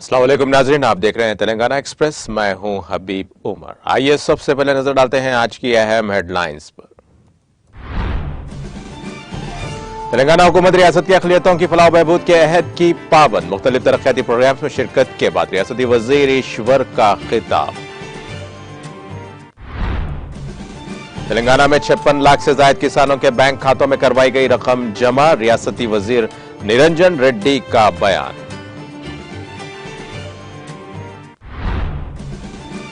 अस्सलाम वालेकुम नाज़रीन, आप देख रहे हैं तेलंगाना एक्सप्रेस। मैं हूं हबीब उमर। आइए सबसे पहले नजर डालते हैं आज की अहम हेडलाइंस पर। तेलंगाना हुकूमत रियासत की अक़लियतों की फलाह बहबूद के अहद की पाबंद। मुख्तलिफ तरक्याती प्रोग्राम्स में शिरकत के बाद रियासती वजीर ईश्वर का खिताब। तेलंगाना में 56 लाख से ज्यादा किसानों के बैंक खातों में करवाई गई रकम जमा। रियासती वजीर निरंजन रेड्डी का बयान।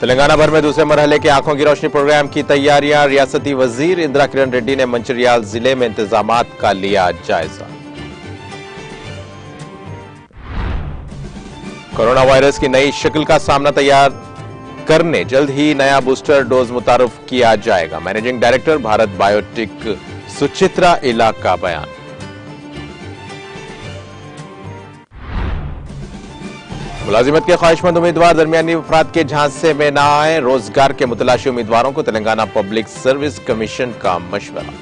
तेलंगाना भर में दूसरे मरहले के आंखों की रोशनी प्रोग्राम की तैयारियां। रियासती वजीर इंदिरा किरण रेड्डी ने मंचिरियाल जिले में इंतजामात का लिया जायजा। कोरोना वायरस की नई शक्ल का सामना तैयार करने जल्द ही नया बूस्टर डोज मुतारुफ किया जाएगा। Managing director Bharat biotech Suchitra इला का बयान। मुलाजिमत के ख्वाहिशमंद उम्मीदवार दरमियानी अफराद के झांसे में न आए। रोजगार के मुतलाशी उम्मीदवारों को तेलंगाना पब्लिक सर्विस कमीशन का मशवरा।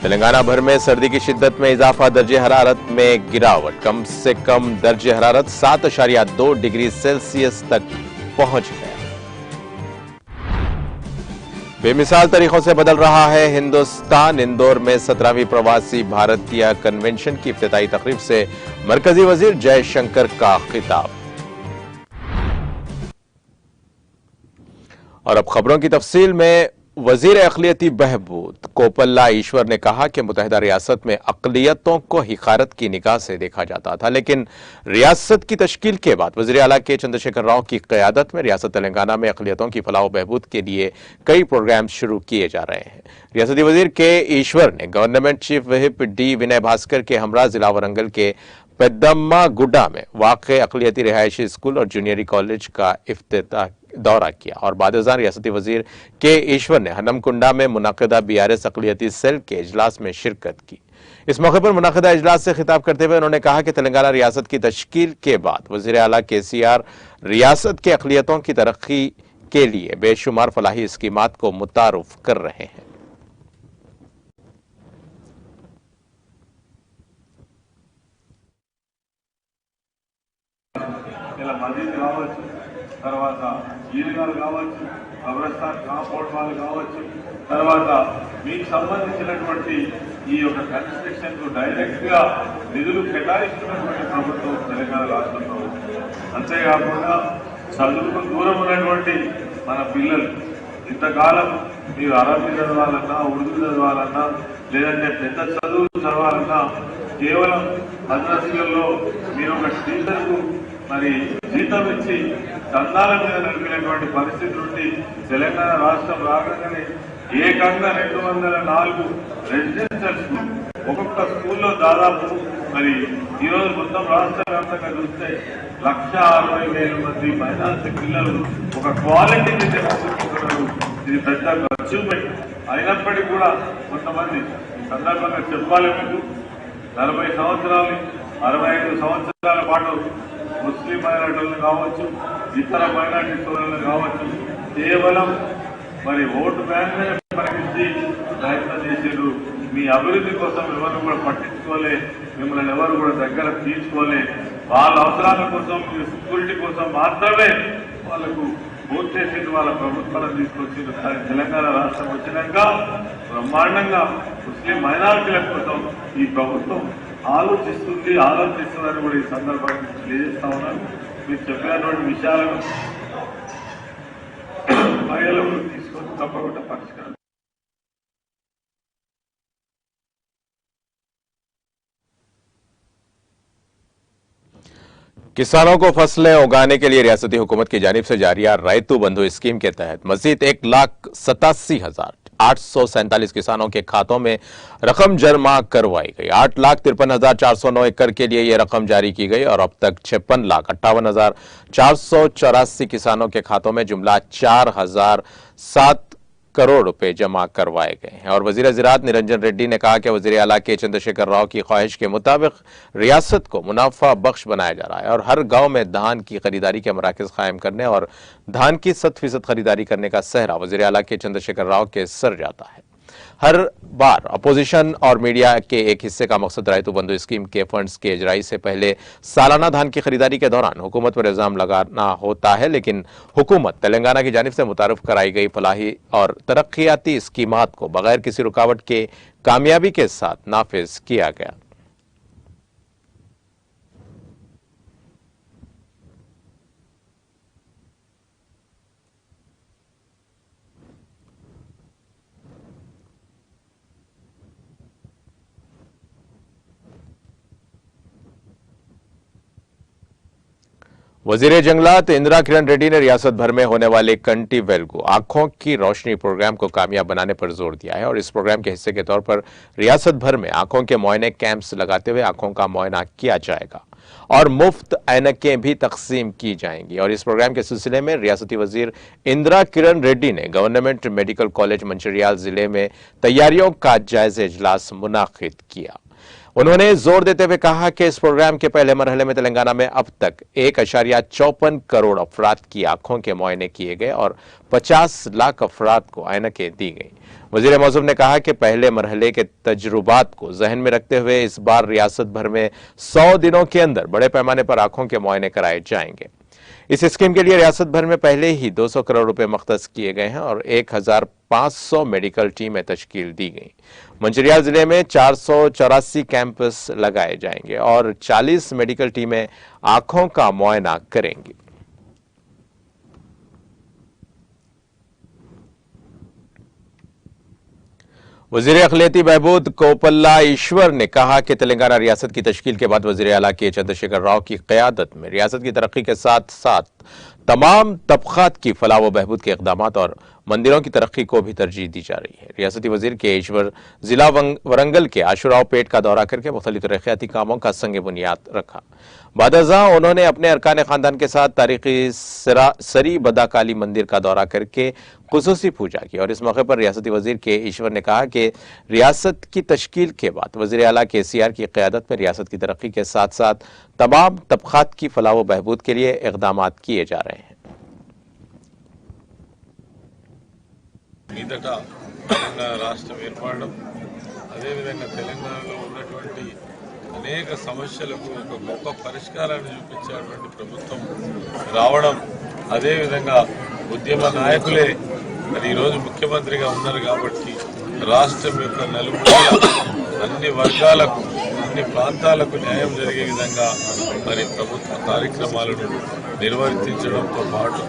तेलंगाना भर में सर्दी की शिद्दत में इजाफा। दर्जे हरारत में गिरावट। कम से कम दर्जे हरारत 7.2 डिग्री सेल्सियस तक पहुंच गया। बेमिसाल तरीकों से बदल रहा है हिंदुस्तान। इंदौर में 17वीं प्रवासी भारतीय कन्वेंशन की इफ्तिताई तकरीब से मरकजी वजीर जयशंकर का खिताब। और अब खबरों की तफसील में। वजीर अक़लियती बहबूद कोपल्ला ईश्वर ने कहा कि मुतहदा रियासत में अक़लियतों को हिकारत की निगाह से देखा जाता था, लेकिन रियासत की तश्कील के बाद वज़ीर आला के चंद्रशेखर राव की क़यादत में रियासत तेलंगाना में अक़लियतों की फलाह बहबूद के लिए कई प्रोग्राम शुरू किए जा रहे हैं। रियासती वजीर के ईश्वर ने गवर्नमेंट चीफ व्हिप डी विनय भास्कर के हमरा जिला वरंगल के पेद्दम्मा गुड्डा में वाक़ अक़लियती रिहायशी स्कूल और जूनियरी कॉलेज का इफ्तिताह दौरा किया और बादशाह रियासती वजीर के ईश्वर ने हनमकुंडा में मुनाकिदा BRS अक़लियती सेल के इजलास में शिरकत की। इस मौके पर मुनाकिदा इजलास से खिताब करते हुए उन्होंने कहा कि तेलंगाना रियासत की तश्कील के बाद वज़ीर आला KCR रियासत के अक़लियतों की तरक्की के लिए बेशुमार फलाही स्कीमात को मुतारुफ कर रहे हैं। తర్వాత ఈలుగాలు కావచ్చు, కబ్రస్థాన్ కాంపౌండ్ వాళ్ళు కావచ్చు, తర్వాత మీకు సంబంధించినటువంటి ఈ యొక్క కన్స్ట్రక్షన్ కు డైరెక్ట్ గా నిధులు కేటాయిస్తున్నటువంటి ప్రభుత్వం తెలంగాణ రాష్ట్రంలో. అంతేకాకుండా చదువుకు దూరం ఉన్నటువంటి మన పిల్లలు ఇంతకాలం మీరు అరబీ చదవాలన్నా, ఉర్దూ చదవాలన్నా, లేదంటే పెద్ద చదువులు చదవాలన్నా కేవలం మద్రసాలలో మీరు ఒక టీచర్కు మరి జీతం ఇచ్చి దందాల మీద నడిపినటువంటి పరిస్థితి నుండి తెలంగాణ రాష్ట్రం రాగానే ఏకంగా 204 రెసిడెన్షియల్ స్కూల్, ఒక్కొక్క స్కూల్లో దాదాపు మరి ఈరోజు మొత్తం రాష్ట్ర వ్యాప్తంగా చూస్తే 1,60,000 మంది మైనారిటీ పిల్లలు ఒక క్వాలిటీని తెలుసుకుంటున్నారు. ఇది పెద్ద అచీవ్మెంట్. అయినప్పటికీ కూడా కొంతమంది సందర్భంగా చెప్పాలి, మీకు 40 సంవత్సరాలు 65 సంవత్సరాల పాటు ముస్లిం మైనారిటీలను కావచ్చు, ఇతర మైనారిటీ సోదరులను కావచ్చు, కేవలం మరి ఓటు బ్యాంక్ పరిగణించి ప్రయత్నం చేసేరు. మీ అభివృద్ధి కోసం ఎవరు కూడా పట్టించుకోలే, మిమ్మల్ని ఎవరు కూడా దగ్గర తీసుకోలే. వాళ్ళ అవసరాల కోసం, మీ సెక్యూరిటీ కోసం మాత్రమే వాళ్ళకు ఓట్ చేసేది వాళ్ళ ప్రభుత్వాలను తీసుకొచ్చింది. తెలంగాణ రాష్ట్రం వచ్చినాక బ్రహ్మాండంగా ముస్లిం మైనారిటీల కోసం ఈ ప్రభుత్వం ఆలోచిస్తుందని కూడా ఈ సందర్భంగా తెలియజేస్తా ఉన్నాను. మీరు చెప్పినటువంటి విషయాలను మహిళలు తీసుకొని తప్పకుండా పరిష్కారం. किसानों को फसलें उगाने के लिए रियासती हुकूमत की जानिब से जारिया रैतू बंधु स्कीम के तहत मजीद 1,87,847 किसानों के खातों में रकम जमा करवाई गई। 8,53,409 एकड़ के लिए यह रकम जारी की गई और अब तक 56,58,484 किसानों के खातों में जुमला 4,007 करोड़ रुपए जमा करवाए गए हैं। और वजीर ज़राअत निरंजन रेड्डी ने कहा कि वजीर आला के चंद्रशेखर राव की ख्वाहिश के मुताबिक रियासत को मुनाफा बख्श बनाया जा रहा है और हर गांव में धान की खरीदारी के मराकज कायम करने और धान की 100% खरीदारी करने का सहरा वजीर आला के चंद्रशेखर राव के सर जाता है। हर बार अपोजिशन और मीडिया के एक हिस्से का मकसद रायतू बंधु स्कीम के फंड्स की इजराई से पहले सालाना धान की खरीदारी के दौरान हुकूमत पर इल्जाम लगाना होता है, लेकिन हुकूमत तेलंगाना की जानिब से मुतारिफ कराई गई फलाही और तरक्याती स्कीमात को बगैर किसी रुकावट के कामयाबी के साथ नाफिज किया गया। वजीर जंगलात इंदिरा किरण रेड्डी ने रियासत भर में होने वाले कंटी वेलगू आंखों की रोशनी प्रोग्राम को कामयाब बनाने पर जोर दिया है और इस प्रोग्राम के हिस्से के तौर पर रियासत भर में आंखों के मुआयने कैंप्स लगाते हुए आंखों का मुआयना किया जाएगा और मुफ्त ऐनकें भी तकसीम की जाएंगी। और इस प्रोग्राम के सिलसिले में रियासती वजीर इंदिरा किरण रेड्डी ने गवर्नमेंट मेडिकल कॉलेज मंचिरियाल जिले में तैयारियों का जायजा इजलास मुनाकिद किया। उन्होंने जोर देते हुए कहा कि इस प्रोग्राम के पहले मरहले में तेलंगाना में अब तक 1.54 करोड़ अफराद की आंखों के मुआयने किए गए और 50 लाख अफराद को ऐनकें दी गई। वजीर मौजूद ने कहा कि पहले मरहले के तजुर्बात को जहन में रखते हुए इस बार रियासत भर में 100 दिनों के अंदर बड़े पैमाने पर आंखों के मुआयने कराए जाएंगे। इस स्कीम के लिए रियासत भर में पहले ही 200 करोड़ रुपए मख्तस किए गए हैं और 1500 मेडिकल टीमें तश्कील दी गई। मंचिरियाल जिले में 484 कैंपस लगाए जाएंगे और 40 मेडिकल टीमें आंखों का मुआयना करेंगी। वजीर अखिलियती बहबूद कोपल्ला ईश्वर ने कहा कि तेलंगाना रियासत की तश्कील के बाद वजीर आला के चंद्रशेखर राव की क़यादत में रियासत की तरक्की के साथ साथ तमाम तबक़ात की फलाह व बहबूद के इक़दाम और मंदिरों की तरक्की को भी तरजीह दी जा रही है। रियासती वजीर के ईश्वर जिला वरंगल के आशुराव पेट का दौरा करके मुख्तलिफ तरक्याती कामों का संग बुनियाद रखा। बादजा उन्होंने अपने अरकान खानदान के साथ तारीखी सरी बदाकाली मंदिर का दौरा करके खुसूसी पूजा की और इस मौके पर रियासती वजीर के ईश्वर ने कहा कि रियासत की तश्कील के बाद वजीर आला KCR की क़यादत में रियासत की तरक्की के साथ साथ तमाम तबक़ात की फलाह व बहबूद के लिए इक़दाम किए जा रहे हैं। మీదట తెలంగాణ రాష్ట్రం ఏర్పడడం, అదేవిధంగా తెలంగాణలో ఉన్నటువంటి అనేక సమస్యలకు ఒక గొప్ప పరిష్కారాన్ని చూపించేటువంటి ప్రభుత్వం రావడం, అదేవిధంగా ఉద్యమ నాయకులే మరి ఈరోజు ముఖ్యమంత్రిగా ఉన్నారు కాబట్టి రాష్ట్రం యొక్క నలుమూల అన్ని వర్గాలకు అన్ని ప్రాంతాలకు న్యాయం జరిగే విధంగా మరి ప్రభుత్వ కార్యక్రమాలను నిర్వర్తించడంతో పాటు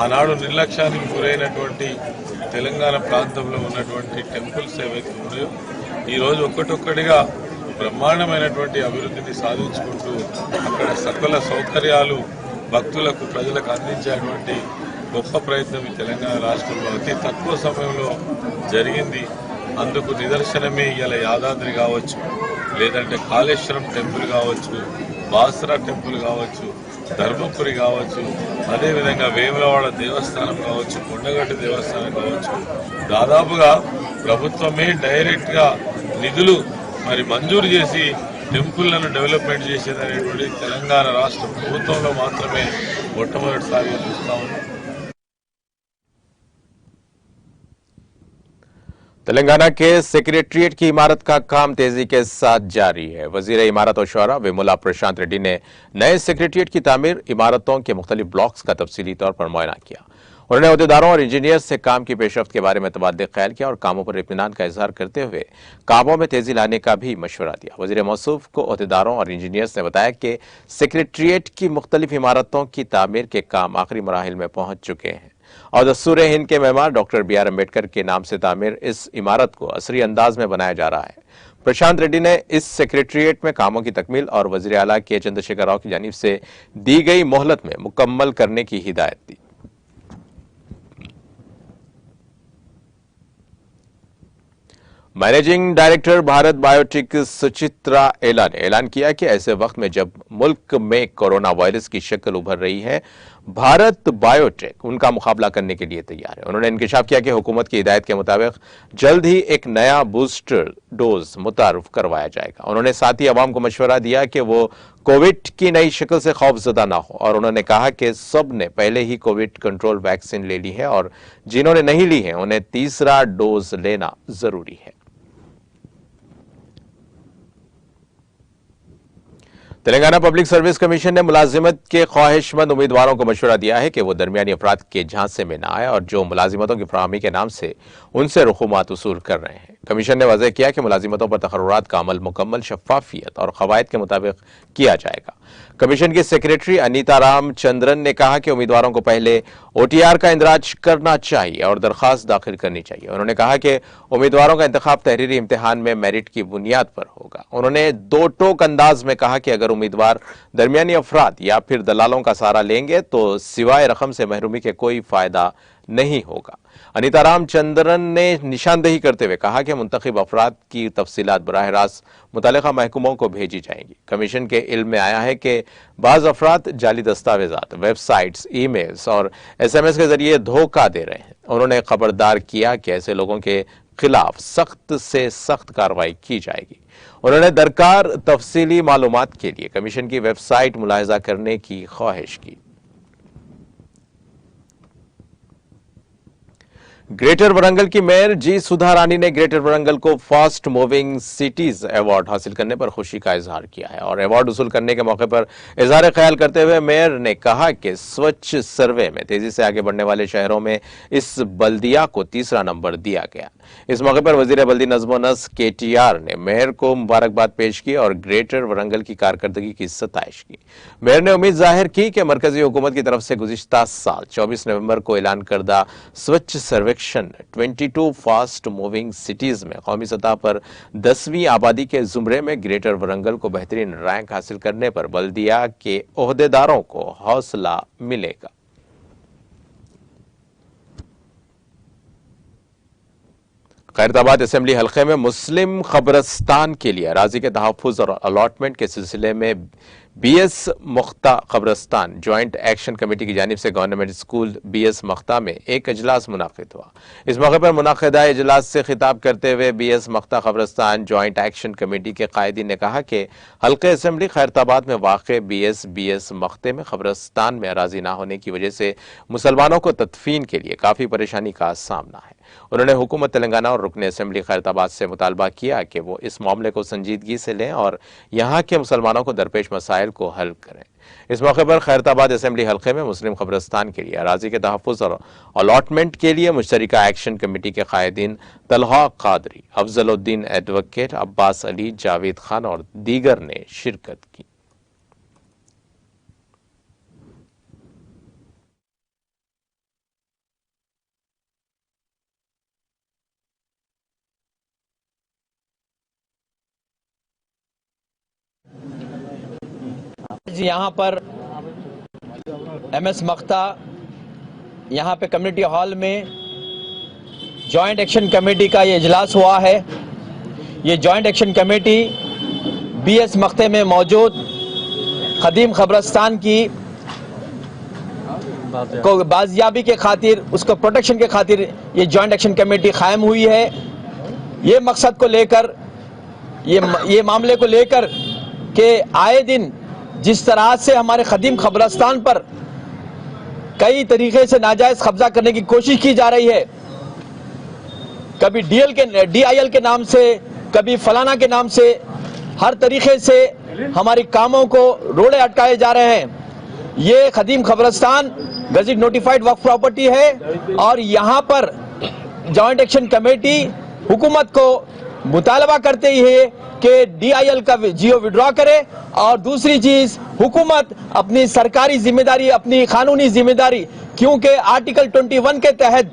ఆనాడు నిర్లక్ష్యానికి గురైనటువంటి తెలంగాణ ప్రాంతంలో ఉన్నటువంటి టెంపుల్స్ ఏవైతే ఉన్నాయో ఈరోజు ఒక్కటొక్కటిగా బ్రహ్మాండమైనటువంటి అభివృద్ధిని సాధించుకుంటూ అక్కడ సకల సౌకర్యాలు భక్తులకు ప్రజలకు అందించేటువంటి గొప్ప ప్రయత్నం ఈ తెలంగాణ రాష్ట్రంలో అతి తక్కువ సమయంలో జరిగింది। అందుకు నిదర్శనమే ఇవాళ యాదాద్రి కావచ్చు, లేదంటే కాళేశ్వరం టెంపుల్ కావచ్చు, బాసరా టెంపుల్ కావచ్చు, ధర్మపురి కావచ్చు, అదేవిధంగా వేములవాడ దేవస్థానం కావచ్చు, కొండగట్టు దేవస్థానం కావచ్చు, దాదాపుగా ప్రభుత్వమే డైరెక్ట్గా నిధులు మరి మంజూరు చేసి టెంపుల్లను డెవలప్మెంట్ చేసేదనేటువంటి తెలంగాణ రాష్ట్ర ప్రభుత్వంలో మాత్రమే మొట్టమొదటిసారిగా చూస్తా ఉన్నాం। तेलंगाना के सेक्रेटरिएट की इमारत का काम तेजी के साथ जारी है। वजीर इमारत और शौरा वेमुला प्रशांत रेड्डी ने नए सेक्रेटरिएट की तामीर, इमारतों के मुख्तलिफ ब्लॉक्स का तफसीली तौर पर मुआयना किया। उन्होंने अहदेदारों और इंजीनियर्स से काम की पेशरफ्त के बारे में तबादले ख्याल किया और कामों पर इत्मीनान का इजहार करते हुए कामों में तेजी लाने का भी मशवरा दिया। वजीर मौसूफ को अहदेदारों और इंजीनियर्स ने बताया कि सेक्रेटरिएट की मुख्तलिफ इमारतों की तामीर के काम आखिरी मराहिल में पहुंच चुके हैं और दस्तूर हिंद के मेहमान डॉक्टर BR अम्बेडकर के नाम से तामीर इस इमारत को असरी अंदाज में बनाया जा रहा है। प्रशांत रेड्डी ने इस सेक्रेटरिएट में कामों की तकमील और वजीर आला के चंद्रशेखर राव की जानिब से दी गई मोहलत में मुकम्मल करने की हिदायत दी। Managing director Bharat biotech Suchitra Ella ने ऐलान किया कि ऐसे वक्त में जब मुल्क में कोरोना वायरस की शक्ल उभर रही है, भारत बायोटेक उनका मुकाबला करने के लिए तैयार है। उन्होंने इंकशाफ किया कि हुकूमत की हिदायत के मुताबिक जल्द ही एक नया बूस्टर डोज मुतारुफ करवाया जाएगा। उन्होंने साथ ही अवाम को मशवरा दिया कि वो कोविड की नई शक्ल से खौफजदा ना हो। और उन्होंने कहा कि सब ने पहले ही कोविड कंट्रोल वैक्सीन ले ली है और जिन्होंने नहीं ली है उन्हें तीसरा डोज लेना जरूरी है। तेलंगाना पब्लिक सर्विस कमीशन ने मुलाजिमत के ख्वाहिशमंद उम्मीदवारों को मशवरा दिया है कि वो दरमियानी अफराद के झांसे में न आए और जो मुलाजिमतों की फराहमी के नाम से उनसे रकूमात वसूल कर रहे हैं। कमीशन ने वाज़ेह किया कि मुलाजिमतों पर तकर्रुरात का अमल मुकम्मल शफ़ाफियत और क़वायद के मुताबिक किया जाएगा। कमीशन की सेक्रेटरी अनीता रामचंद्रन ने कहा कि उम्मीदवारों को पहले OTR का इंदराज करना चाहिए और दरख्वास्त दाखिल करनी चाहिए। उन्होंने कहा कि उम्मीदवारों का इंतखाब तहरीरी इम्तिहान में मेरिट की बुनियाद पर होगा। उन्होंने दो टोक अंदाज में कहा कि अगर उम्मीदवार दरमियानी अफराद या फिर दलालों का सहारा लेंगे तो सिवाय रकम से महरूमी के कोई फायदा नहीं होगा। अनीता रामचंद्रन ने निशानदेही करते हुए कहा कि मुंतखब अफराद की तफसीलात बराह रास्त मुतल्लिका महकमों को भेजी जाएंगी। कमीशन के इल्म में आया है कि बाज़ अफराद जाली दस्तावेजात, वेबसाइट्स, ईमेल्स और SMS के जरिए धोखा दे रहे हैं। उन्होंने खबरदार किया कि ऐसे लोगों के खिलाफ सख्त से सख्त कार्रवाई की जाएगी। उन्होंने दरकार तफसीली मालूमात के लिए कमीशन की वेबसाइट मुलाहिजा करने की ख्वाहिश की। ग्रेटर वरंगल की मेयर जी सुधा रानी ने ग्रेटर वरंगल को फास्ट मूविंग सिटीज अवार्ड हासिल करने पर खुशी का इजहार किया है और अवार्ड वसूल करने के मौके पर इजहार ख्याल करते हुए मेयर ने कहा कि स्वच्छ सर्वे में तेजी से आगे बढ़ने वाले शहरों में इस बल्दिया को तीसरा नंबर दिया गया। इस मौके पर वजीर बल्दी नज़्म नस्क KTR ने मेयर को मुबारकबाद पेश की और ग्रेटर वरंगल की कारकर्दगी की सताइश की। मेयर ने उम्मीद जाहिर की कि मरकजी हुकूमत की तरफ से गुज़िश्ता साल 24 नवंबर को ऐलान करदा स्वच्छ सर्वेक्षण 22 फास्ट मूविंग सिटीज में कौमी सतह पर 10वीं आबादी के जुमरे में ग्रेटर वरंगल को बेहतरीन रैंक हासिल करने पर बल्दिया के ओहदेदारों को हौसला मिलेगा। खैरताबाद असेंबली हल्के में मुस्लिम कब्रस्तान के लिए अराजी के तहफ़्फ़ुज़ और अलॉटमेंट के सिलसिले में BS मुख्ता कब्रस्तान जॉइंट एक्शन कमेटी की जानिब से गवर्नमेंट स्कूल BS मुख्ता में एक इजलास मुनाकिद हुआ। इस मौके पर मुनाकिदा इजलास से खिताब करते हुए BS मुख्ता कब्रस्तान जॉइंट एक्शन कमेटी के कायदीन ने कहा कि हल्के असेंबली खैरताबाद में वाक़ BS मुख्ते में कब्रस्तान में अराजी ना होने की वजह से मुसलमानों को तदफीन के लिए काफ़ी परेशानी का सामना है। उन्होंने हुकूमत तेलंगाना और रुकन असेंबली खैरताबाद से मुतालबा किया कि वो इस मामले को संजीदगी से लें और यहाँ के मुसलमानों को दरपेश मसाइल को हल करें। इस मौके पर खैरताबाद असेंबली हल्के में मुस्लिम कब्रस्तान के लिए अराजी के तहफ़्फ़ुज़ और अलॉटमेंट के लिए मुश्तरका एक्शन कमेटी के कायदीन तलहा कादरी, अफजलुद्दीन एडवोकेट, अब्बास अली, जावेद खान और दीगर ने शिरकत की। यहाँ पर MS मख्ता यहाँ पे कम्युनिटी हॉल में जॉइंट एक्शन कमेटी का ये इजलास हुआ है। ये जॉइंट एक्शन कमेटी BS मख्ते में मौजूद खदीम कब्रस्तान की को बाजियाबी के खातिर, उसको प्रोटेक्शन के खातिर ये जॉइंट एक्शन कमेटी कायम हुई है। ये मकसद को लेकर, ये मामले को लेकर कि आए दिन जिस तरह से हमारे खदीम कब्रस्तान पर कई तरीके से नाजायज कब्जा करने की कोशिश की जा रही है, कभी DIL के नाम से, कभी फलाना के नाम से, हर तरीके से हमारी कामों को रोड़े अटकाए जा रहे हैं। ये खदीम कब्रस्तान गज़ेट नोटिफाइड वक्फ प्रॉपर्टी है और यहाँ पर जॉइंट एक्शन कमेटी हुकूमत को मुतालबा करते ही है कि DIL का GO विड्रॉ करे और दूसरी चीज हुकूमत अपनी सरकारी जिम्मेदारी, अपनी कानूनी जिम्मेदारी, क्योंकि आर्टिकल 21 के तहत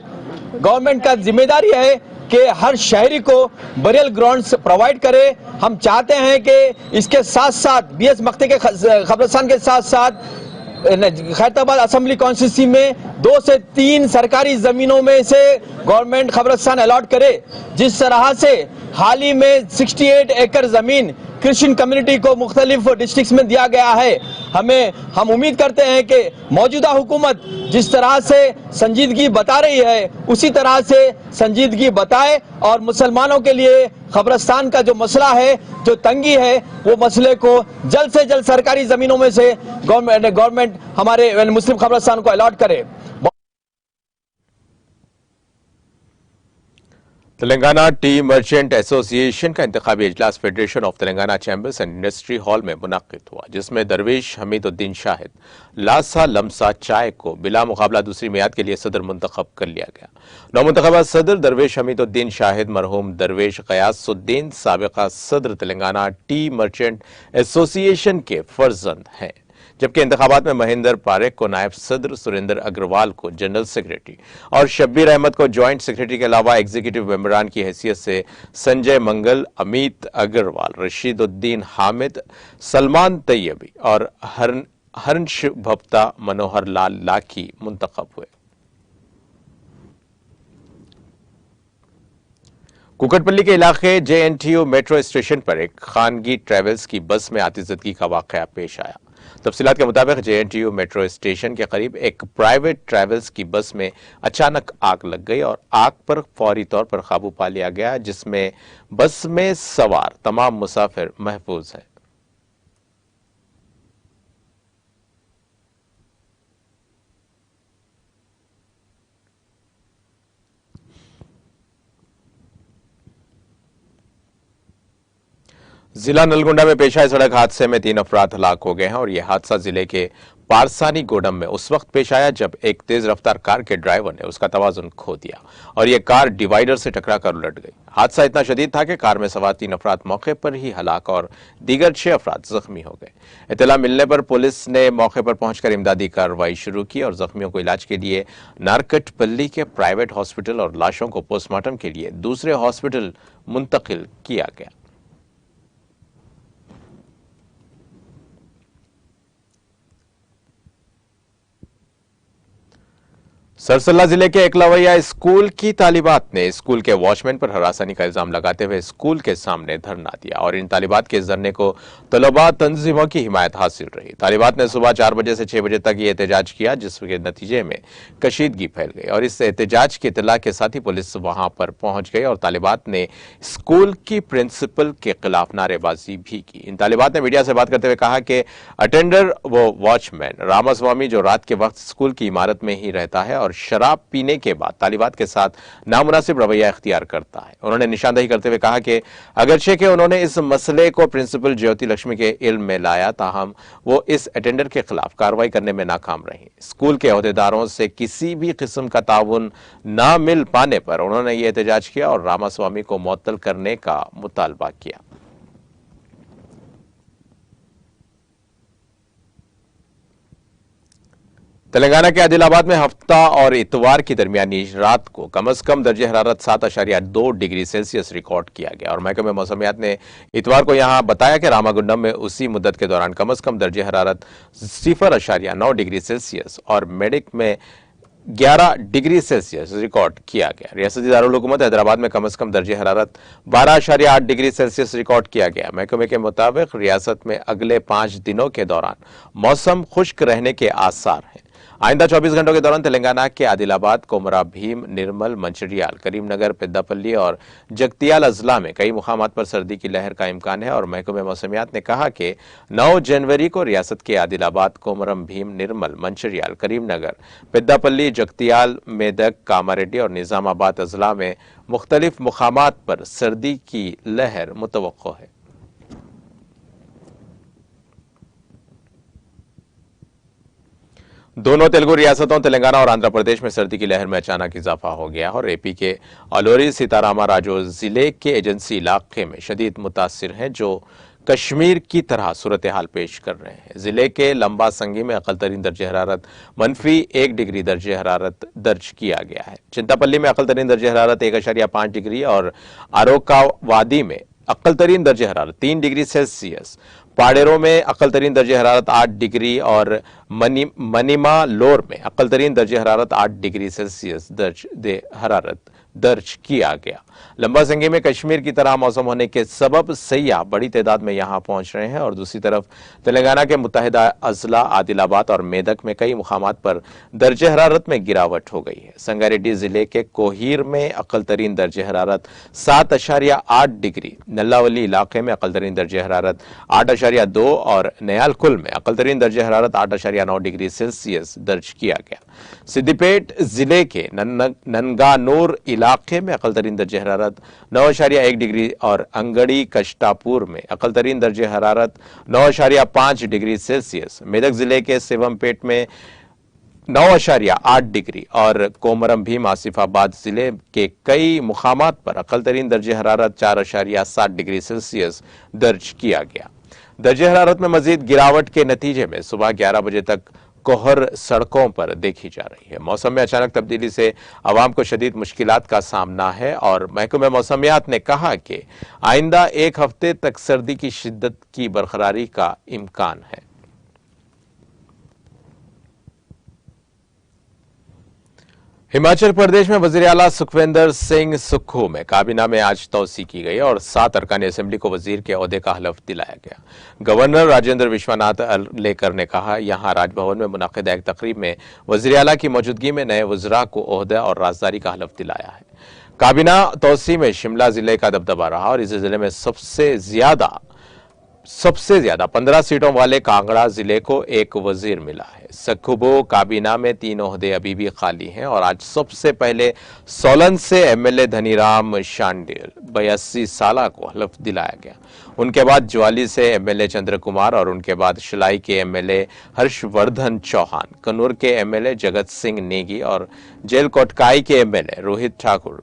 गवर्नमेंट का जिम्मेदारी है कि हर शहरी को बरियल ग्राउंड्स प्रोवाइड करे। हम चाहते हैं कि इसके साथ साथ BS मख्ते के कब्रस्तान के साथ साथ खैरताबाद असेंबली कॉन्स्टिट्यूंसी में 2 से 3 सरकारी जमीनों में से गवर्नमेंट कब्रस्तान अलॉट करे। जिस तरह से हाल ही में 68 एकड़ जमीन क्रिश्चियन कम्युनिटी को मुख्तलिफ डिस्ट्रिक्ट्स में दिया गया है हम उम्मीद करते हैं कि मौजूदा हुकूमत जिस तरह से संजीदगी बता रही है उसी तरह से संजीदगी बताए और मुसलमानों के लिए कब्रिस्तान का जो मसला है, जो तंगी है, वो मसले को जल्द से जल्द सरकारी जमीनों में से गवर्नमेंट हमारे मुस्लिम कब्रिस्तान को अलॉट करे। तेलंगाना टी मर्चेंट एसोसिएशन का इंतखाबी इजलास federation of Telangana chambers and industry hall में मुनक्किद हुआ, जिसमें दरवेश हमीदुद्दीन शाहिद लासा लमसा चाय को बिला मुकाबला दूसरी मियाद के लिए सदर मुंतखब कर लिया गया। नौमुंतखबा सदर दरवेश हमीदुद्दीन शाहिद मरहूम दरवेश गयासुद्दीन साबिका सदर तेलंगाना टी मर्चेंट एसोसिएशन के फर्जंद हैं, जबकि इंतखाबात में महेंद्र पारेख को नायब सदर, सुरेंद्र अग्रवाल को जनरल सेक्रेटरी और शब्बीर अहमद को ज्वाइंट सेक्रेटरी के अलावा एग्जीक्यूटिव मेंबरान की हैसियत से संजय मंगल, अमित अग्रवाल, रशीदुद्दीन हामिद, सलमान तैयबी और हर्ष भप्ता मनोहर लाल लाखी मुंतखब हुए। कुकटपल्ली के इलाके JNTU मेट्रो स्टेशन पर एक खानगी ट्रेवल्स की बस में आतिशबाजी का वाकया पेश आया। तफसीलात के मुताबिक JNTU मेट्रो स्टेशन के करीब एक प्राइवेट ट्रेवल्स की बस में अचानक आग लग गई और आग पर फौरी तौर पर काबू पा लिया गया, जिसमें बस में सवार तमाम मुसाफिर महफूज हैं। जिला नलगुंडा में पेश आए सड़क हादसे में 3 अफराद हलाक हो गए हैं और यह हादसा जिले के पारसानी गोडम में उस वक्त पेश आया जब एक तेज रफ्तार कार के ड्राइवर ने उसका तवाजुन खो दिया और यह कार डिवाइडर से टकराकर उलट गई। हादसा इतना शदीद था कि कार में सवार 3 अफराद मौके पर ही हलाक और दीगर 6 अफराद जख्मी हो गए। इत्तला मिलने पर पुलिस ने मौके पर पहुंचकर इमदादी कार्रवाई शुरू की और जख्मियों को इलाज के लिए नारकटपल्ली के प्राइवेट हॉस्पिटल और लाशों को पोस्टमार्टम के लिए दूसरे हॉस्पिटल मुंतकिल किया गया। सरसल्ला जिले के एकलवैया स्कूल की तालिबात ने स्कूल के वॉचमैन पर हरासनी का इल्जाम लगाते हुए स्कूल के सामने धरना दिया और इन तालिबात के इस धरने को तलबा तंजीमों की हिमायत हासिल रही। तालिबात ने सुबह 4 बजे से 6 बजे तक ये एहतजाज किया, जिसके नतीजे में कशीदगी फैल गई और इस एहतजाज की इत्तला के साथ ही पुलिस वहां पर पहुंच गई और तालिबात ने स्कूल की प्रिंसिपल के खिलाफ नारेबाजी भी की। इन तालिबात ने मीडिया से बात करते हुए कहा कि अटेंडर व वॉचमैन रामास्वामी जो रात के वक्त स्कूल की इमारत में ही रहता है और शराब पीने के बाद तालिबात के साथ नामुनासिब रवैया इख्तियार करता है। उन्होंने निशानदेही करते हुए कहा कि अगरचे के उन्होंने इस मसले को प्रिंसिपल ज्योति लक्ष्मी के इल्म में लाया, ताहम वो इस अटेंडर के खिलाफ कार्रवाई करने में नाकाम रही। स्कूल के अहदेदारों से किसी भी किस्म का ताउन ना मिल पाने पर उन्होंने ये एहतजाज किया और रामास्वामी को मुअत्तल करने का मुतालबा किया। तेलंगाना के आदिलाबाद में हफ्ता और इतवार की दरमियानी रात को कम से कम दर्जे हरारत 7.2 डिग्री सेल्सियस रिकॉर्ड किया गया और महकमे मौसमियात ने इतवार को यहां बताया कि रामागुंडम में उसी मुद्दत के दौरान कम से कम दर्जे हरारत 0.9 डिग्री सेल्सियस और मेडिक में 11 डिग्री सेल्सियस रिकॉर्ड किया गया। रियासती दारुल हुकूमत हैदराबाद में कम से कम दर्जे हरारत 12.8 डिग्री सेल्सियस रिकॉर्ड किया गया। महकमे के मुताबिक रियासत में अगले 5 दिनों के दौरान मौसम खुश्क रहने के आसार हैं। आइंदा 24 घंटों के दौरान तेलंगाना के आदिलाबाद, कोमरा भीम, निर्मल, मंचिर्याल, करीमनगर, पेद्दापल्ली और जगतियाल अजला में कई मुकामात पर सर्दी की लहर का इम्कान है और महकमे मौसमियात ने कहा कि 9 जनवरी को रियासत के आदिलाबाद, कोमरम भीम, निर्मल, मंचिर्याल, करीमनगर, पेद्दापल्ली, जगतियाल, मेदक, कामारेड्डी और निजामाबाद अजला में मुख्तलिफ मुकामात पर सर्दी की लहर मुतवक्को है। दोनों तेलुगु रियासतों तेलंगाना और आंध्र प्रदेश में सर्दी की लहर में अचानक इजाफा हो गया और एपी के अलोरी सीतारामा राजो जिले के एजेंसी इलाके में शदीद मुतासिर हैं, जो कश्मीर की तरह सूरत हाल पेश कर रहे हैं। जिले के लंबा संगी में अकल तरीन दर्जे हरारत -1 डिग्री दर्जे हरारत दर्ज किया गया है। चिंतापल्ली में अकल तरीन दर्जे हरारत 1.5 डिग्री और आरोका वादी में अकल तरीन दर्जे हरारत 3 डिग्री सेल्सियस, पाडेरो में अकल तरीन दर्जे हरारत 8 डिग्री और मनीमा लोर में अकल तरीन दर्जे हरारत 8 डिग्री सेल्सियस दर्ज हरारत दर्ज किया गया। लंबा सिंगी में कश्मीर की तरह मौसम होने के सबब सैयाह बड़ी तादाद में यहां पहुंच रहे हैं और दूसरी तरफ तेलंगाना के मुत्तहिदा अजला आदिलाबाद और मेदक में कई मुकामात पर दर्जे हरारत में गिरावट हो गई है। संगारेड्डी जिले के कोहीर में अकल तरीन दर्जे हरारत 7.8 डिग्री, नल्लावली इलाके में अकल तरीन दर्जे हरारत 8.2 और नयालकुल में अकल तरीन दर्जे हरारत 8.9 डिग्री सेल्सियस दर्ज किया गया। सिद्दीपेट जिले के ननगानूर इलाके में अकल तरीन दर्जे हरारत 9.1 डिग्री और अंगड़ी कष्टापुर में अकल तरीन दर्जे हरारत 9.5 डिग्री सेल्सियस, मेदक जिले के सेवमपेट में 9.8 डिग्री और कोमरम भीम आसिफाबाद जिले के कई मुकामात पर अकल तरीन दर्जे हरारत 4.7 डिग्री सेल्सियस दर्ज किया गया। दर्जे हरारत में मजीद गिरावट के नतीजे में सुबह 11 बजे तक कोहर सड़कों पर देखी जा रही है। मौसम में अचानक तब्दीली से आवाम को शदीद मुश्किलात का सामना है और महकमे मौसमियात ने कहा कि आइंदा एक हफ्ते तक सर्दी की शिद्दत की बरकरारी का इम्कान है। हिमाचल प्रदेश में वजीर आला सुखविंदर सिंह सुक्खू में काबीना में आज तौसी की गई और 7 अरकान असेंबली को वजीर के ओहदे का हलफ दिलाया गया। गवर्नर राजेंद्र विश्वनाथ लेकर ने कहा, यहां राजभवन में मुनाकिदा एक तकरीब में वजीर आला की मौजूदगी में नए वज़रा को ओहदा और राजदारी का हलफ दिलाया है। काबीना तौसी में शिमला जिले का दबदबा रहा और इस जिले में सबसे ज्यादा 15 सीटों वाले कांगड़ा जिले को एक वजीर मिला है। सखुबो काबीना में 3 ओहदे अभी भी खाली हैं और आज सबसे पहले सोलन से एमएलए धनीराम शांडिल 82 साल को हलफ दिलाया गया। उनके बाद ज्वाली से एमएलए चंद्र कुमार और उनके बाद शिलाई के एमएलए हर्षवर्धन चौहान, कन्नूर के एमएलए जगत सिंह नेगी और जेल कोटकाई के एमएलए रोहित ठाकुर,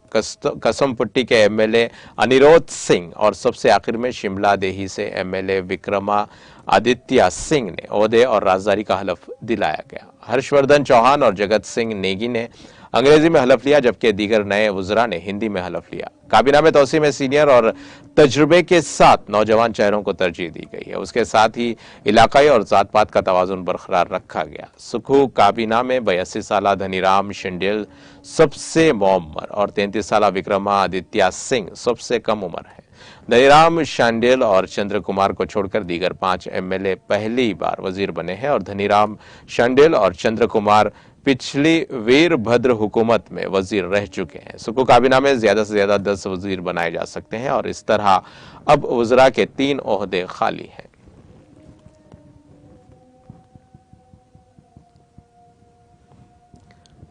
कसमपुट्टी के एमएलए अनिरोध सिंह और सबसे आखिर में शिमला देही से एमएलए विक्रमा आदित्य सिंह ने ओहदे और राजदारी का हलफ दिलाया गया। हर्षवर्धन चौहान और जगत सिंह नेगी ने अंग्रेजी में हलफ लिया जबकि दीगर नए वज़रा ने हिंदी में हलफ लिया। काबीना में तौसी में सीनियर और तजुर्बे के साथ नौजवान चेहरों को तरजीह दी गई है। उसके साथ ही इलाकाई और जात पात का तवाजुन बरकरार रखा गया। सुखू काबीना में 82 साल धनीराम शांडिल सबसे मौम्मर और 33 साल विक्रमा आदित्य सिंह सबसे कम उम्र है। धनीराम शांडिल और चंद्र कुमार को छोड़कर दीगर 5 एमएलए पहली बार वजीर बने हैं और धनीराम शांडिल और चंद्र कुमार पिछली वीरभद्र हुकूमत में वजीर रह चुके हैं। सुकू काबीना में ज्यादा से ज्यादा 10 वजीर बनाए जा सकते हैं और इस तरह अब वज़रा के 3 ओहदे खाली हैं।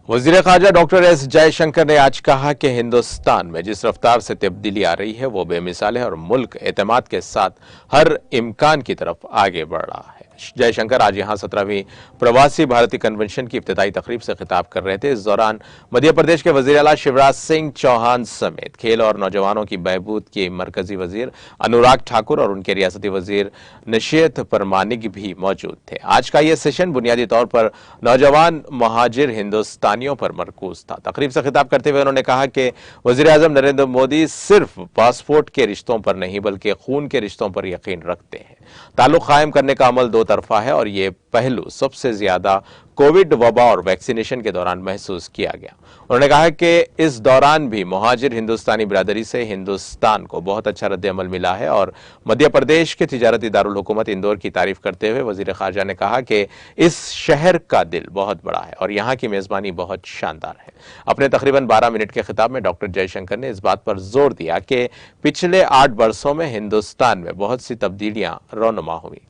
वजीर खारजा डॉक्टर एस जयशंकर ने आज कहा कि हिंदुस्तान में जिस रफ्तार से तब्दीली आ रही है वो बेमिसाल है और मुल्क एतमाद के साथ हर इम्कान की तरफ आगे बढ़ रहा है। जयशंकर आज यहां 17वीं प्रवासी भारतीय कन्वेंशन की इब्तिदाई तकरीब से खिताब कर रहे थे। इस दौरान मध्य प्रदेश के वजीर आला शिवराज सिंह चौहान समेत खेल और नौजवानों की बहबूद के मरकजी वजीर अनुराग ठाकुर और उनके रियासती वजीर नशीयत परमानिक भी मौजूद थे। आज का यह सेशन बुनियादी तौर पर नौजवान महाजिर हिंदुस्तानियों पर मरकूज था। तकरीब से खिताब करते हुए उन्होंने कहा कि वजीर आजम नरेंद्र मोदी सिर्फ पासपोर्ट के रिश्तों पर नहीं बल्कि खून के रिश्तों पर यकीन रखते हैं। ताल्लुक कायम करने का अमल दो तरफा है और ये पहलू सबसे ज्यादा कोविड वबा और वैक्सीनेशन के दौरान महसूस किया गया। उन्होंने कहा कि इस दौरान भी मुहाजिर हिंदुस्तानी बिरादरी से हिंदुस्तान को बहुत अच्छा रद्द-ए-अमल मिला है और मध्य प्रदेश के तिजारती दारुल हुकूमत इंदौर की तारीफ करते हुए वजीर खारजा ने कहा कि इस शहर का दिल बहुत बड़ा है और यहाँ की मेजबानी बहुत शानदार है। अपने तकरीबन 12 मिनट के खिताब में डॉक्टर जयशंकर ने इस बात पर जोर दिया कि पिछले 8 वर्षों में हिंदुस्तान में बहुत सी तब्दीलियां रौनुमा हुई।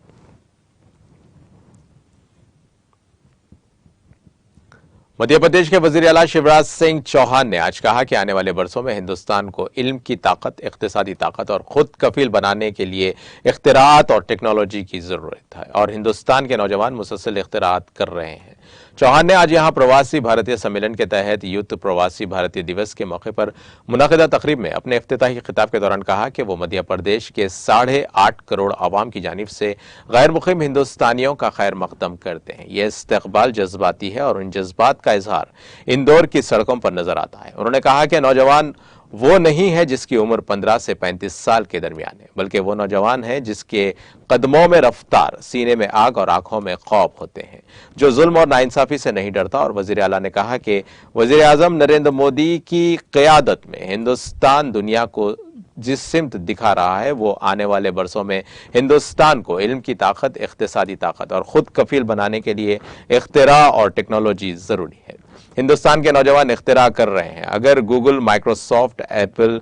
मध्य प्रदेश के वजीर आला शिवराज सिंह चौहान ने आज कहा कि आने वाले वर्षों में हिंदुस्तान को इल्म की ताकत, इक्तिसादी ताकत और खुद कफील बनाने के लिए इख्तिरात और टेक्नोलॉजी की जरूरत है और हिंदुस्तान के नौजवान मुसलसल इख्तिरात कर रहे हैं। चौहान ने आज यहां प्रवासी भारतीय सम्मेलन के तहत यूथ प्रवासी भारतीय दिवस के मौके पर मुनाकिदा तकरीब में अपने इफ्तिताही खिताब के दौरान कहा कि वो मध्य प्रदेश के 8.5 करोड़ आवाम की जानिब से गैर मुक़ीम हिंदुस्तानियों का खैर मकदम करते हैं। यह इस्तक़बाल जज्बाती है और उन जज्बात का इजहार इंदौर की सड़कों पर नजर आता है। उन्होंने कहा कि नौजवान वो नहीं है जिसकी उम्र 15 से 35 साल के दरमियान है, बल्कि वो नौजवान है जिसके कदमों में रफ्तार, सीने में आग और आंखों में खौफ होते हैं, जो जुल्म और नाइंसाफी से नहीं डरता। और वजीर आला ने कहा कि वजीर आजम नरेंद्र मोदी की क़यादत में हिंदुस्तान दुनिया को जिस सिमत दिखा रहा है, वो आने वाले बरसों में हिंदुस्तान को इल्म की ताकत, इख्तिसादी ताकत और खुद कफील बनाने के लिए इख्तिरा और टेक्नोलॉजी जरूरी है। हिंदुस्तान के नौजवान इख्तिरा कर रहे हैं। अगर Google, Microsoft, Apple,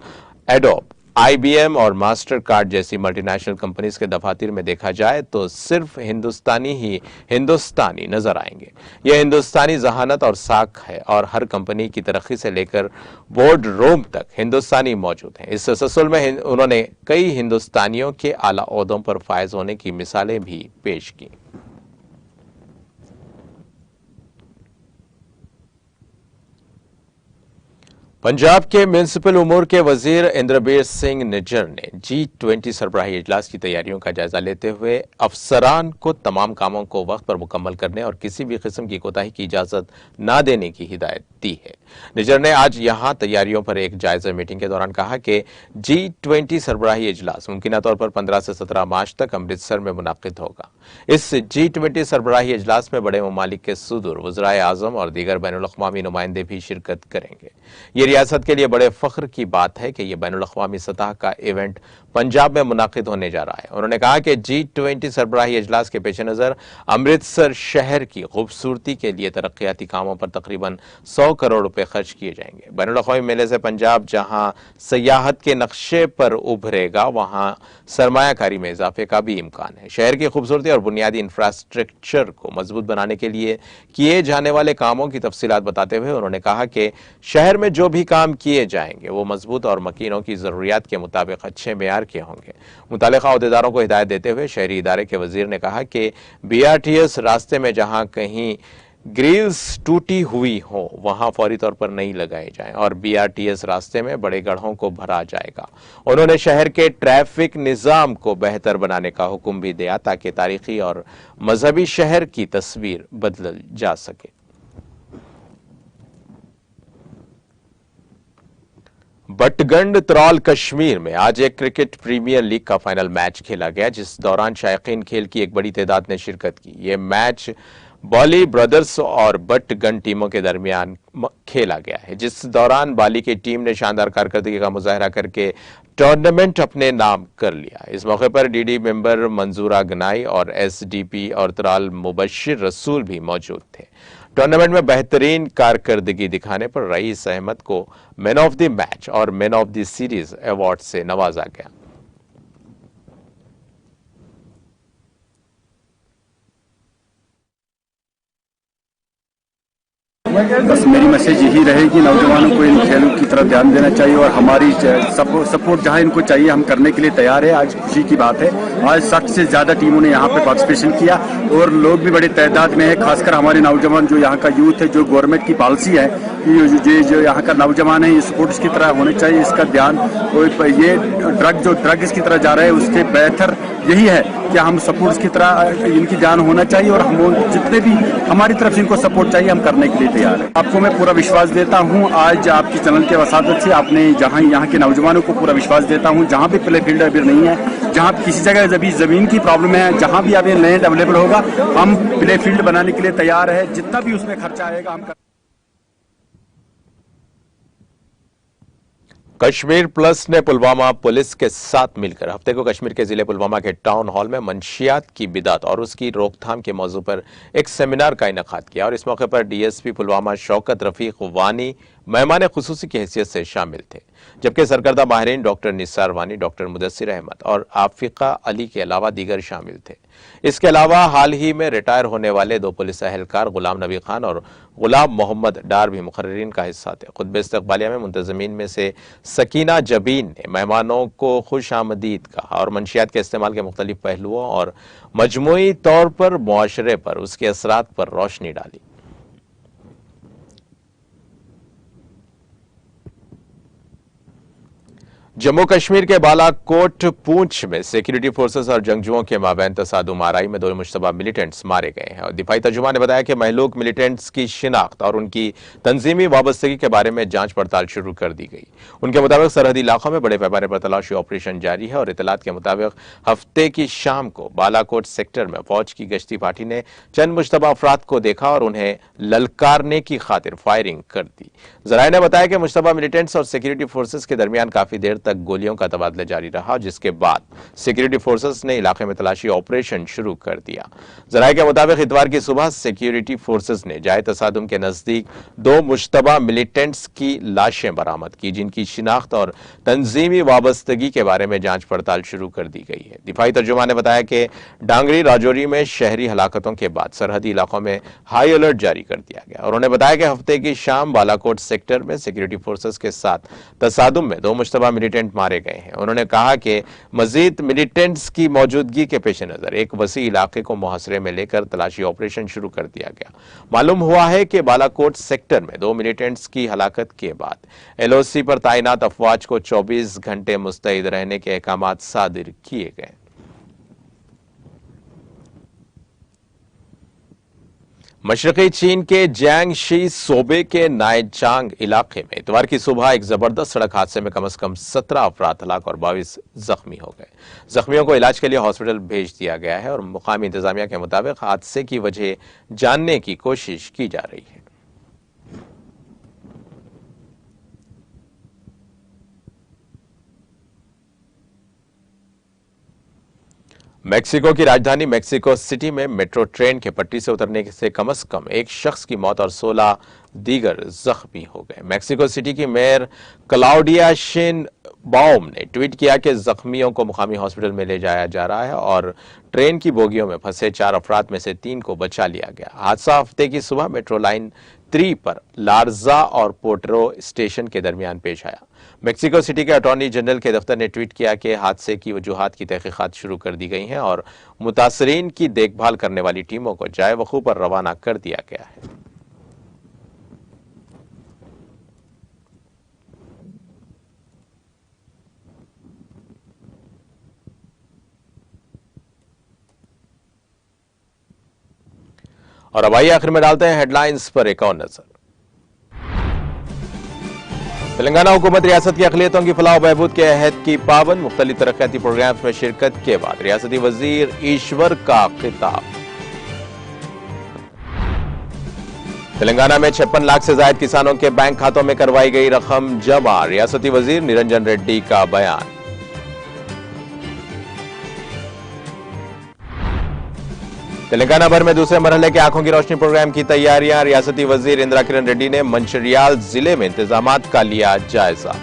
adobe, IBM और मास्टर कार्ड जैसी मल्टीनेशनल कंपनीज के दफातर में देखा जाए तो सिर्फ हिंदुस्तानी ही हिंदुस्तानी नजर आएंगे। यह हिंदुस्तानी जहानत और साख है और हर कंपनी की तरक्की से लेकर बोर्ड रूम तक हिंदुस्तानी मौजूद हैं। इस तसल्सल में उन्होंने कई हिंदुस्तानियों के आला ओहदों पर फायज होने की मिसालें भी पेश की। पंजाब के म्युनिसिपल उमूर के वजीर इंद्रबीर सिंह निज्जर ने G20 सरबराही इजलास की तैयारियों का जायजा लेते हुए अफसरान को तमाम कामों को वक्त पर मुकम्मल करने और किसी भी किस्म की कोताही की इजाजत न देने की हिदायत दी है। निज्जर ने आज यहां तैयारियों पर एक जायजा मीटिंग के दौरान कहा कि G20 सरबराही इजलास मुमकिन तौर पर 15 से 17 मार्च तक अमृतसर में मुनाकिद होगा। इस G20 सरबराही इजलास में बड़े ममालिक के सदूर, वज़राए आज़म और दीगर बैनुल-अक़वामी नुमाइंदे भी शिरकत करेंगे। ये रियासत के लिए बड़े फख्र की बात है कि यह बैनुल-अक़वामी सतह का इवेंट पंजाब में मुनाकिद होने जा रहा है। उन्होंने कहा कि G20 सरबराही इजलास के पेश नज़र अमृतसर शहर की खूबसूरती के लिए तरक्याती कामों पर तकरीबन 100 करोड़ रुपए खर्च किए जाएंगे। बैनुल-अक़वामी मेले से पंजाब जहां सयाहत के नक्शे पर उभरेगा, वहां सरमायाकारी में इजाफे का भी इम्कान है। शहर की खूबसूरती और बुनियादी इंफ्रास्ट्रक्चर को मजबूत बनाने के लिए किए जाने वाले कामों की तफसीलात बताते हुए उन्होंने कहा कि शहर में जो भी काम किए जाएंगे वो मजबूत और मकीनों की जरूरियात के मुताबिक अच्छे मेयार के होंगे। मुतालिका अहदेदारों को हिदायत देते हुए शहरी इदारे के वजीर ने कहा कि BRTS रास्ते में जहां कहीं ग्रिल्स टूटी हुई हो वहां फौरी तौर पर नहीं लगाए जाएं और BRTS रास्ते में बड़े गड्ढों को भरा जाएगा। उन्होंने शहर के ट्रैफिक निजाम को बेहतर बनाने का हुक्म भी दिया ताकि तारीखी और मजहबी शहर की तस्वीर बदल जा सके। बटगंड त्राल कश्मीर में आज एक क्रिकेट प्रीमियर लीग का फाइनल मैच खेला गया, जिस दौरान शायकीन खेल की एक बड़ी तादाद ने शिरकत की। यह मैच बॉली ब्रदर्स और बटगंड टीमों के दरमियान खेला गया है, जिस दौरान बाली की टीम ने शानदार कारकर्दगी का मुजाहरा करके टूर्नामेंट अपने नाम कर लिया। इस मौके पर DD मेंबर मंजूरा गनाई और SDP और त्राल मुबशिर रसूल भी मौजूद थे। टूर्नामेंट में बेहतरीन कारकर्दगी दिखाने पर रईस अहमद को मैन ऑफ द मैच और man of the series award से नवाजा गया। बस मेरी मैसेज यही रहेगी, नौजवानों को इन खेलों की तरफ ध्यान देना चाहिए और हमारी सपोर्ट जहां इनको चाहिए हम करने के लिए तैयार है। आज खुशी की बात है, आज 60 से ज्यादा टीमों ने यहाँ पे पार्टिसिपेशन किया और लोग भी बड़े तादाद में है। खासकर हमारे नौजवान जो यहाँ का यूथ है, जो गवर्नमेंट की पॉलिसी है, जो यहाँ का नौजवान है ये स्पोर्ट्स की तरह होने चाहिए, इसका ध्यान। ये ड्रग्स की तरह जा रहे हैं उससे बेहतर यही है कि हम सपोर्ट्स की तरह इनकी जान होना चाहिए और हम जितने भी हमारी तरफ से इनको सपोर्ट चाहिए हम करने के लिए तैयार है। आपको मैं पूरा विश्वास देता हूं, आज आपकी चैनल के वसादत से आपने जहां यहाँ के नौजवानों को पूरा विश्वास देता हूं, जहां भी प्ले फील्ड अभी नहीं है, जहां किसी जगह जमीन की प्रॉब्लम है, जहां भी अभी लैंड अवेलेबल होगा हम प्ले फील्ड बनाने के लिए तैयार है। जितना भी उसमें खर्चा आएगा हम कश्मीर प्लस ने पुलवामा पुलिस के साथ मिलकर हफ्ते को कश्मीर के जिले पुलवामा के टाउन हॉल में मंशियात की बिदात और उसकी रोकथाम के मौजू पर एक सेमिनार का इनेकाद किया और इस मौके पर DSP पुलवामा शौकत रफीक वानी मेहमान खुसूसी की हैसियत से शामिल थे, जबकि सरकर्दा माहिरीन डॉक्टर निसार वानी, डॉक्टर मुदस्सिर अहमद और आफिका अली के अलावा दीगर शामिल थे। इसके अलावा हाल ही में रिटायर होने वाले 2 पुलिस अहलकार गुलाम नबी खान और गुलाम मोहम्मद डार भी मुकर्रिरीन का हिस्सा थे। खुतबे इस्तकबालिया में मुंतजमीन में से सकीना जबीन ने मेहमानों को खुश आमदीद कहा और मंशियात के इस्तेमाल के मुख्तलिफ पहलुओं और मजमूई तौर पर मुआशरे पर उसके असरात पर रोशनी डाली। जम्मू कश्मीर के बालाकोट पूंछ में सिक्योरिटी फोर्सेस और जंगजुओं के माबैन तसादुम आराई में 2 मुश्तबा मिलिटेंट्स मारे गए हैं और दिफाई तर्जुमा ने बताया कि महलूक मिलिटेंट्स की शिनाख्त और उनकी तंजीमी वाबस्तगी के बारे में जांच पड़ताल शुरू कर दी गई। उनके मुताबिक सरहदी इलाकों में बड़े पैमाने पर तलाशी ऑपरेशन जारी है और इतलात के मुताबिक हफ्ते की शाम को बालाकोट सेक्टर में फौज की गश्ती पार्टी ने चंद मुश्तबा अफराद को देखा और उन्हें ललकारने की खातिर फायरिंग कर दी। जराए ने बताया कि मुश्तबा मिलिटेंट्स और सिक्योरिटी फोर्सेस के दरमियान काफी देर तक गोलियों का तबादला जारी रहा, जिसके बाद सिक्योरिटी फोर्सेस ने इलाके में तलाशी ऑपरेशन शुरू कर दिया। जराए के मुताबिक इतवार की सुबह सिक्योरिटी फोर्सेस ने जाए तसादुम के नजदीक 2 मुश्तबा मिलिटेंट्स की लाशें बरामद की, जिनकी शिनाख्त और तंजीमी वाबस्तगी के बारे में जांच पड़ताल शुरू कर दी गई है। दिफाई तर्जुमा ने बताया कि डांगरी राजौरी में शहरी हलाकतों के बाद सरहदी इलाकों में हाई अलर्ट जारी कर दिया गया और उन्होंने बताया कि हफ्ते की शाम बालाकोट सेक्टर में सिक्योरिटी फोर्सेस के साथ तसादुम में 2 मुश्तबा मिलिटेंट मारे गए हैं। उन्होंने कहा कि मजीद मिलिटेंट्स की मौजूदगी के पेश नजर एक वसी इलाके को मुहासरे में लेकर तलाशी ऑपरेशन शुरू कर दिया गया। मालूम हुआ है कि बालाकोट सेक्टर में 2 मिलिटेंट्स की हलाकत के बाद LOC पर तैनात अफवाज को 24 घंटे मुस्तैद रहने के अहकामात सादिर किए गए। मशरक़ी चीन के जियांगशी सूबे के नाइचांग इलाके में इतवार की सुबह एक जबरदस्त सड़क हादसे में कम से कम 17 अफराद हलाक और 22 जख्मी हो गए। जख्मियों को इलाज के लिए हॉस्पिटल भेज दिया गया है और मुकामी इंतजामिया के मुताबिक हादसे की वजह जानने की कोशिश की जा रही है। मेक्सिको की राजधानी मेक्सिको सिटी में मेट्रो ट्रेन के पटरी से उतरने से कम एक शख्स की मौत और 16 दीगर जख्मी हो गए। मेक्सिको सिटी की मेयर क्लाउडिया शेनबाउम ने ट्वीट किया कि जख्मियों को मुकामी हॉस्पिटल में ले जाया जा रहा है और ट्रेन की बोगियों में फंसे 4 अफराद में से 3 को बचा लिया गया। हादसा हफ्ते की सुबह मेट्रो लाइन 3 पर लार्जा और पोर्टरो स्टेशन के दरमियान पेश आया। मेक्सिको सिटी के अटॉर्नी जनरल के दफ्तर ने ट्वीट किया कि हादसे की वजूहात की तहकीकात शुरू कर दी गई हैं और मुतासरीन की देखभाल करने वाली टीमों को जाए वकू पर रवाना कर दिया गया है। और अब आइए आखिर में डालते हैं हेडलाइंस पर एक और नजर। तेलंगाना हुकूमत रियासत की अक़लियतों की फलाह बहबूद के अहद की पाबंद। मुख्तलिफ तरक्याती प्रोग्राम्स में शिरकत के बाद रियासती वजीर ईश्वर का खिताब। तेलंगाना में 56 लाख से ज्यादा किसानों के बैंक खातों में करवाई गई रकम जमा। रियासती वजीर निरंजन रेड्डी का बयान। तेलंगाना भर में दूसरे मरहले के आंखों की रोशनी प्रोग्राम की तैयारियां। रियासती वजीर इंदिरा किरण रेड्डी ने मंचिर्याल जिले में इंतजामात का लिया जायजा।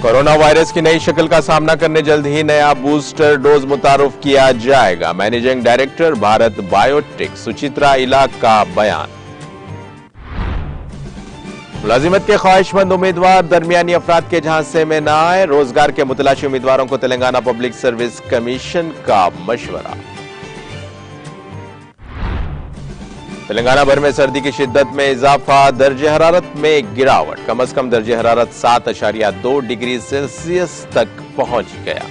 कोरोना वायरस की नई शक्ल का सामना करने जल्द ही नया बूस्टर डोज मुतारुफ किया जाएगा। Managing director Bharat biotech Suchitra इला का बयान। मुलाजिमत के ख्वाहिशमंद उम्मीदवार दरमियानी अफराद के झांसे में न आए। रोजगार के मुतलाशी उम्मीदवारों को तेलंगाना पब्लिक सर्विस कमीशन का मशवरा। तेलंगाना भर में सर्दी की शिद्दत में इजाफा। दर्जे हरारत में गिरावट। कम से कम दर्जे हरारत 7.2 डिग्री सेल्सियस तक पहुंच गया।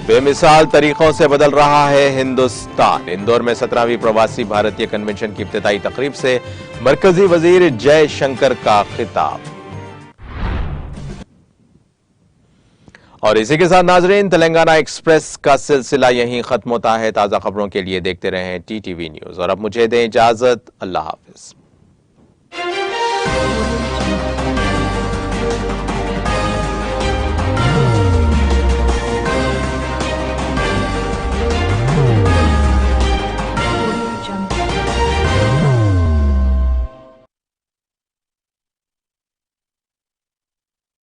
बेमिसाल तरीकों से बदल रहा है हिंदुस्तान। इंदौर में 17वीं प्रवासी भारतीय कन्वेंशन की इफ्तिताई तकरीब से मरकजी वजीर जयशंकर का खिताब। और इसी के साथ नाजरीन, तेलंगाना एक्सप्रेस का सिलसिला यहीं खत्म होता है। ताजा खबरों के लिए देखते रहें TTV न्यूज और अब मुझे दें इजाजत। अल्लाह हाफिज।